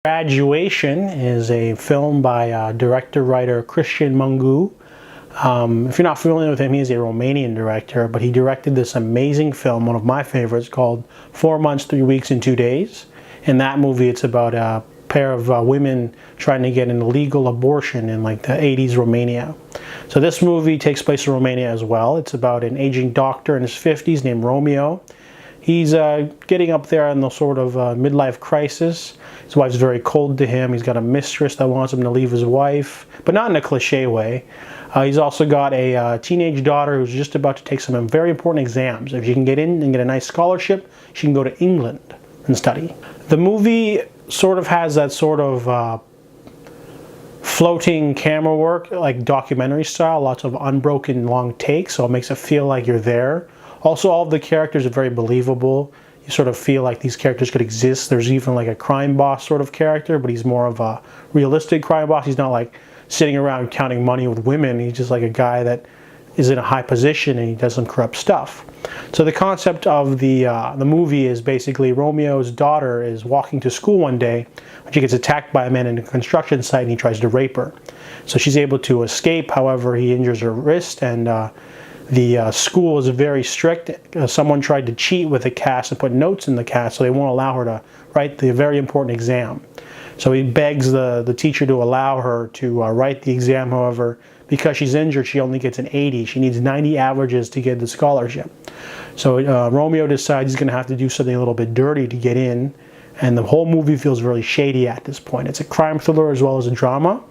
Graduation is a film by director-writer Christian Mungu. If you're not familiar with him, he's a Romanian director, but he directed this amazing film, one of my favorites, called 4 Months, 3 Weeks, and 2 Days. In that movie, it's about a pair of women trying to get an illegal abortion in like the 80s Romania. So this movie takes place in Romania as well. It's about an aging doctor in his 50s named Romeo. He's getting up there in the sort of midlife crisis. His wife's very cold to him. He's got a mistress that wants him to leave his wife, but not in a cliche way. He's also got a teenage daughter who's just about to take some very important exams. If she can get in and get a nice scholarship, she can go to England and study. The movie sort of has that sort of floating camera work, like documentary style, lots of unbroken long takes, so it makes it feel like you're there. Also, all of the characters are very believable. You sort of feel like these characters could exist. There's even like a crime boss sort of character, but he's more of a realistic crime boss. He's not like sitting around counting money with women. He's just like a guy that is in a high position and he does some corrupt stuff. So the concept of the movie is basically Romeo's daughter is walking to school one day when she gets attacked by a man in a construction site and he tries to rape her. So she's able to escape. However, he injures her wrist, and the school is very strict. Someone tried to cheat with the cast and put notes in the cast, so they won't allow her to write the very important exam. So he begs the teacher to allow her to write the exam. However, because she's injured, she only gets an 80. She needs 90 averages to get the scholarship. So Romeo decides he's going to have to do something a little bit dirty to get in, and the whole movie feels really shady at this point. It's a crime thriller as well as a drama.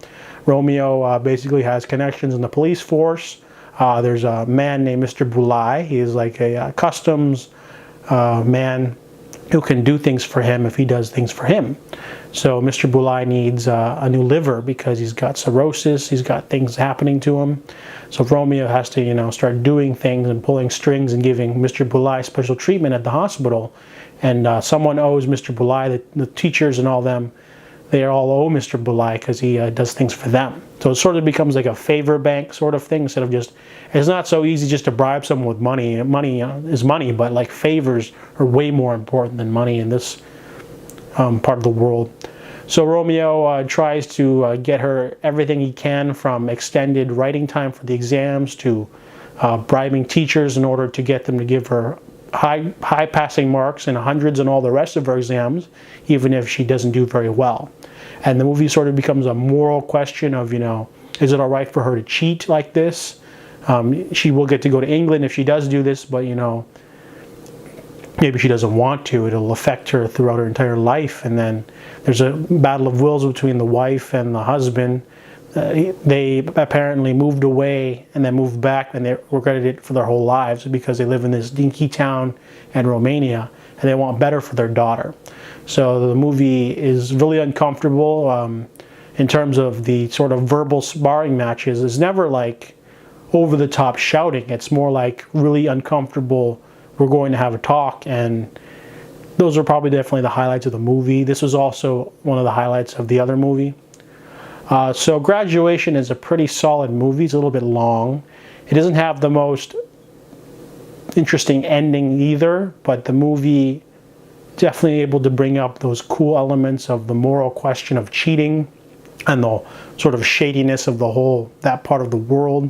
Romeo basically has connections in the police force. There's a man named Mr. Bulai. He is like a customs man who can do things for him if he does things for him. So Mr. Bulai needs a new liver because he's got cirrhosis, he's got things happening to him. So Romeo has to, start doing things and pulling strings and giving Mr. Bulai special treatment at the hospital. And someone owes Mr. Bulai, the teachers and all them, they all owe Mr. Bulai because he does things for them. So it sort of becomes like a favor bank sort of thing instead of just, it's not so easy just to bribe someone with money. Money is money, but like favors are way more important than money in this part of the world. So Romeo tries to get her everything he can, from extended writing time for the exams to bribing teachers in order to get them to give her high passing marks and hundreds in all the rest of her exams, even if she doesn't do very well. And the movie sort of becomes a moral question of, is it all right for her to cheat like this? She will get to go to England if she does do this, but maybe she doesn't want to. It'll affect her throughout her entire life. And then there's a battle of wills between the wife and the husband. They apparently moved away and then moved back, and they regretted it for their whole lives because they live in this dinky town in Romania and they want better for their daughter. So the movie is really uncomfortable in terms of the sort of verbal sparring matches. It's never like over the top shouting. It's more like really uncomfortable, we're going to have a talk, and those are probably definitely the highlights of the movie. This was also one of the highlights of the other movie. So Graduation is a pretty solid movie. It's a little bit long. It doesn't have the most interesting ending either, but the movie definitely able to bring up those cool elements of the moral question of cheating and the sort of shadiness of that part of the world.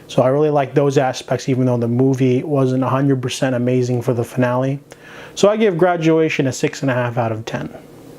So I really like those aspects, even though the movie wasn't 100% amazing for the finale. So I give Graduation a 6.5 out of 10.